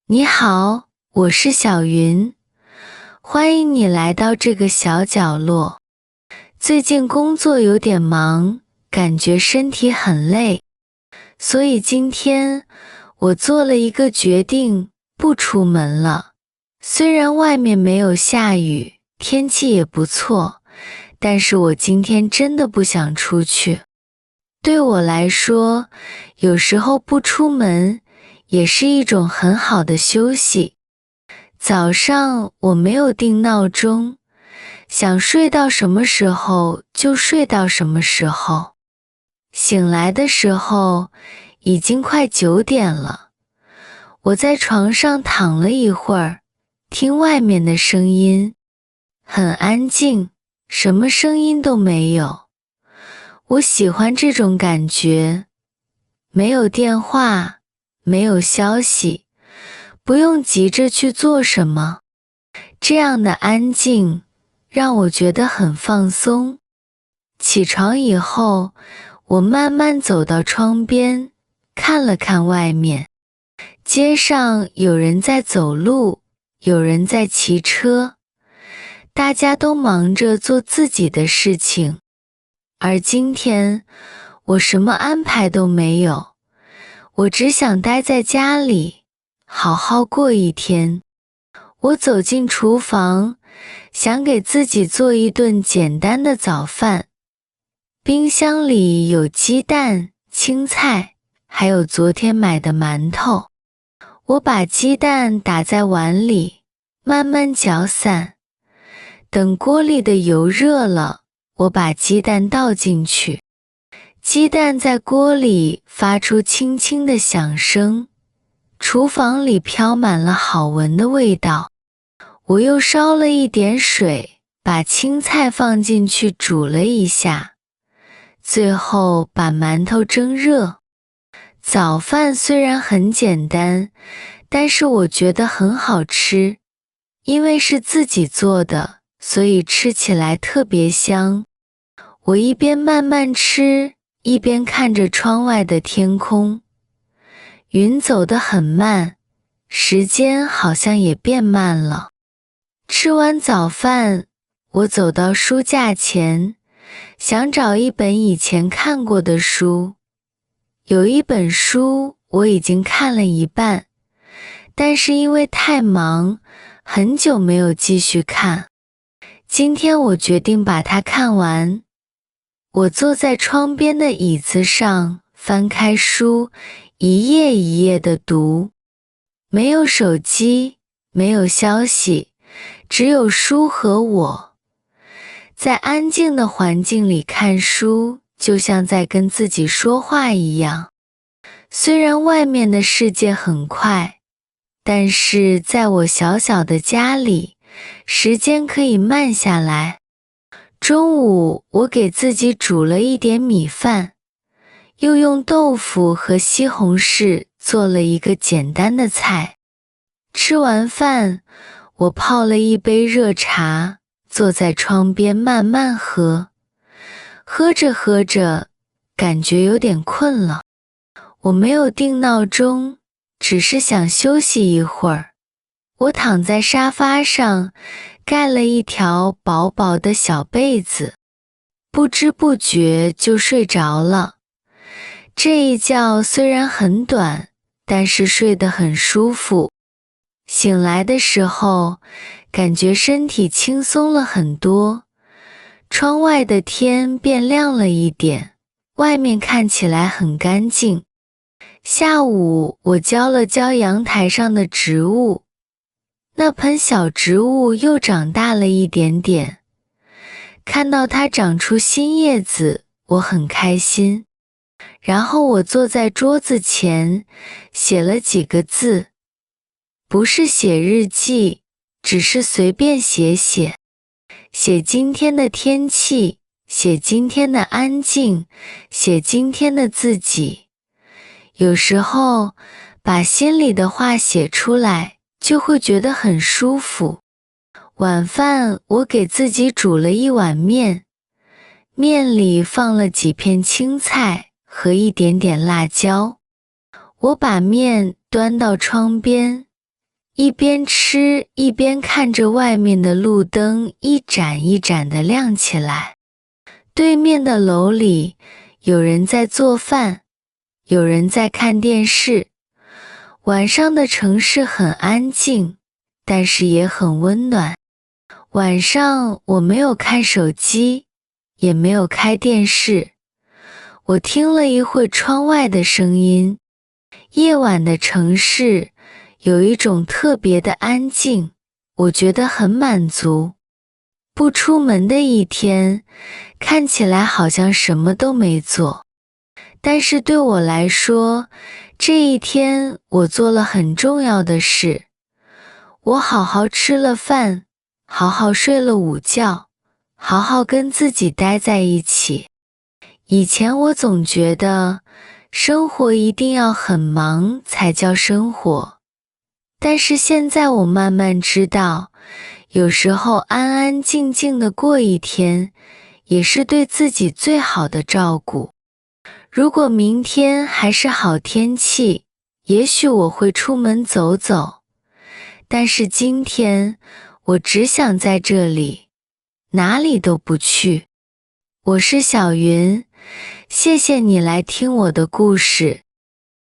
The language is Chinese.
你好，我是小云，欢迎你来到这个小角落。最近工作有点忙，感觉身体很累，所以今天我做了一个决定，不出门了。虽然外面没有下雨，天气也不错，但是我今天真的不想出去。对我来说，有时候不出门也是一种很好的休息。早上我没有定闹钟，想睡到什么时候就睡到什么时候。醒来的时候已经快9点了，我在床上躺了一会儿，听外面的声音，很安静，什么声音都没有。我喜欢这种感觉，没有电话，没有消息，不用急着去做什么。这样的安静让我觉得很放松。起床以后，我慢慢走到窗边，看了看外面。街上有人在走路，有人在骑车，大家都忙着做自己的事情。而今天，我什么安排都没有，我只想待在家里，好好过一天。我走进厨房，想给自己做一顿简单的早饭。冰箱里有鸡蛋、青菜，还有昨天买的馒头。我把鸡蛋打在碗里，慢慢搅散。等锅里的油热了，我把鸡蛋倒进去。鸡蛋在锅里发出轻轻的响声，厨房里飘满了好闻的味道。我又烧了一点水，把青菜放进去煮了一下，最后把馒头蒸热。早饭虽然很简单，但是我觉得很好吃，因为是自己做的，所以吃起来特别香。我一边慢慢吃，一边看着窗外的天空，云走得很慢，时间好像也变慢了。吃完早饭，我走到书架前，想找一本以前看过的书。有一本书我已经看了一半，但是因为太忙，很久没有继续看。今天我决定把它看完。我坐在窗边的椅子上，翻开书，一页一页地读。没有手机，没有消息，只有书和我。在安静的环境里看书，就像在跟自己说话一样。虽然外面的世界很快，但是在我小小的家里，时间可以慢下来。中午我给自己煮了一点米饭，又用豆腐和西红柿做了一个简单的菜。吃完饭，我泡了一杯热茶，坐在窗边慢慢喝。喝着喝着，感觉有点困了。我没有定闹钟，只是想休息一会儿。我躺在沙发上，盖了一条薄薄的小被子，不知不觉就睡着了。这一觉虽然很短，但是睡得很舒服。醒来的时候，感觉身体轻松了很多。窗外的天变亮了一点，外面看起来很干净。下午我浇了浇阳台上的植物，那盆小植物又长大了一点点。看到它长出新叶子，我很开心。然后我坐在桌子前，写了几个字。不是写日记，只是随便写写。写今天的天气，写今天的安静，写今天的自己。有时候，把心里的话写出来，就会觉得很舒服。晚饭我给自己煮了一碗面，面里放了几片青菜和一点点辣椒。我把面端到窗边，一边吃一边看着外面的路灯一盏一盏地亮起来。对面的楼里有人在做饭，有人在看电视。晚上的城市很安静，但是也很温暖。晚上我没有看手机，也没有开电视，我听了一会窗外的声音。夜晚的城市有一种特别的安静，我觉得很满足。不出门的一天，看起来好像什么都没做，但是对我来说，这一天我做了很重要的事。我好好吃了饭，好好睡了午觉，好好跟自己待在一起。以前我总觉得生活一定要很忙才叫生活，但是现在我慢慢知道，有时候安安静静的过一天，也是对自己最好的照顾。如果明天还是好天气，也许我会出门走走，但是今天我只想在这里，哪里都不去。我是小云，谢谢你来听我的故事。